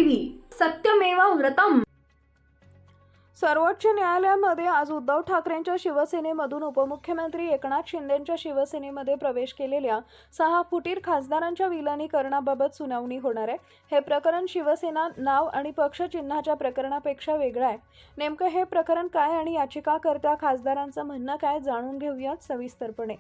TV सत्यमेव व्रतम। सर्वोच्च न्यायालयामध्ये आज उद्धव ठाकरेंच्या शिवसेनेमधून उपमुख्यमंत्री एकनाथ शिंदेंच्या शिवसेनेमध्ये प्रवेश केलेल्या 6 फुटीर खासदारांच्या विलिनीकरणाबाबत सुनावणी होणार आहे। हे प्रकरण शिवसेना नाव आणि पक्ष चिन्हाच्या प्रकरणापेक्षा वेगळं आहे। नेमकं हे प्रकरण काय आणि याचिकाकर्त्या खासदारांचं म्हणणं काय जाणून घेऊयात सविस्तरपणे।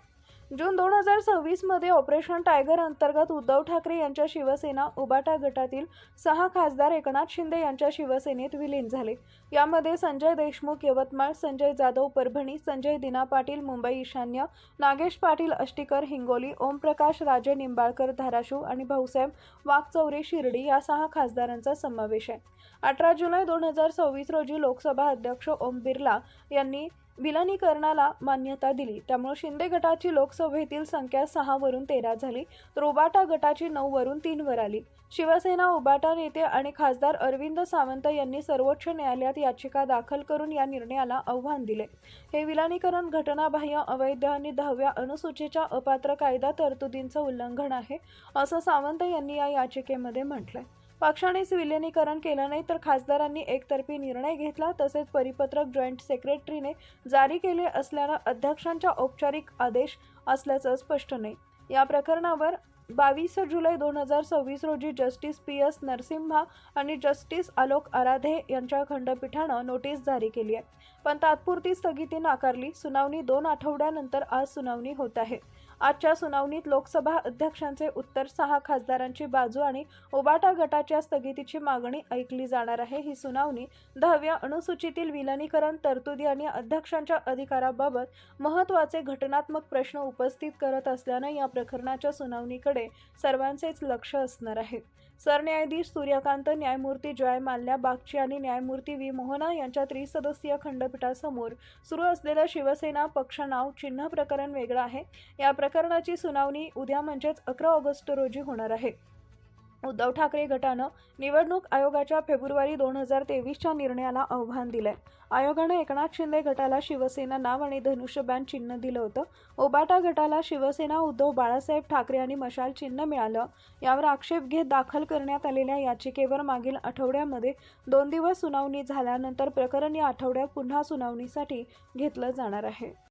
जून 2026 मध्ये ऑपरेशन टायगर अंतर्गत उद्धव ठाकरे यांच्या शिवसेना उबाटा गटातील 6 खासदार एकनाथ शिंदे यांच्या शिवसेनेत विलीन झाले। यामध्ये संजय देशमुख यवतमाळ, संजय जाधव परभणी, संजय दिना पाटील मुंबई ईशान्य, नागेश पाटील अष्टीकर हिंगोली, ओमप्रकाश राजे निंबाळकर धाराशिव आणि भाऊसाहेब वाकचौरे शिर्डी या 6 खासदारांचा समावेश आहे। 18 जुलै 2026 रोजी लोकसभा अध्यक्ष ओम बिर्ला यांनी विलिनीकरणाला मान्यता दिली। त्यामुळे शिंदे गटाची लोकसभेतील संख्या 6 वरून 13 झाली, तर उबाटा गटाची 9 वरून 3 वर आली। शिवसेना उबाटा नेते आणि खासदार अरविंद सावंत यांनी सर्वोच्च न्यायालयात याचिका दाखल करून या निर्णयाला आव्हान दिले। हे विलिनीकरण घटनाबाह्य, अवैध आणि 10व्या अनुसूचीच्या अपात्र कायदा तरतुदींचं उल्लंघन आहे, असं सावंत यांनी या याचिकेमध्ये म्हटलंय। पक्षानेच विलिनीकरण केलं नाही तर खासदारांनी एकतर्फी निर्णय घेतला, तसेच परिपत्रक जॉईंट सेक्रेटरीने जारी केले असल्यानं अध्यक्षांचा औपचारिक आदेश असल्याचं स्पष्ट नाही। या प्रकरणावर 22 जुलै 2026 रोजी जस्टिस पी.एस. नरसिम्हा आणि जस्टिस आलोक आराधे यांच्या खंडपीठानं नोटीस जारी केली आहे, पण तात्पुरती स्थगिती नाकारली। सुनावणी 2 आठवड्यानंतर आज सुनावणी होत आहे। आजच्या सुनावणीत लोकसभा अध्यक्षांचे उत्तर, 6 खासदारांची बाजू आणि उबाटा गटाच्या स्थगितीची मागणी ऐकली जाणार आहे। ही सुनावणी 10व्या अनुसूचीतील विलिनीकरण तरतुदी आणि अध्यक्षांच्या अधिकाराबाबत महत्त्वाचे घटनात्मक प्रश्न उपस्थित करत असल्यानं या प्रकरणाच्या सुनावणीकडे सर्वांचेच लक्ष असणार आहे। सरन्यायाधीश सूर्यकांत, न्यायमूर्ती जय माल्या बागची आणि न्यायमूर्ती व्ही मोहना यांच्या त्रिसदस्यीय खंडपीठासमोर सुरू असलेलं शिवसेना पक्ष नाव चिन्ह प्रकरण वेगळं आहे। या प्रकरणाची सुनावणी उद्या म्हणजेच 11 ऑगस्ट रोजी होणार आहे। उद्धव ठाकरे गटानं निवडणूक आयोगाच्या फेब्रुवारी 2023च्या निर्णयाला आव्हान दिलंय। आयोगानं एकनाथ शिंदे गटाला शिवसेना नाव आणि धनुष्यबाण चिन्ह दिलं होतं। उबाटा गटाला शिवसेना उद्धव बाळासाहेब ठाकरे आणि मशाल चिन्ह मिळालं। यावर आक्षेप घेत दाखल करण्यात आलेल्या याचिकेवर मागील आठवड्यामध्ये 2 दिवस सुनावणी झाल्यानंतर प्रकरण या आठवड्यात पुन्हा सुनावणीसाठी घेतलं जाणार आहे।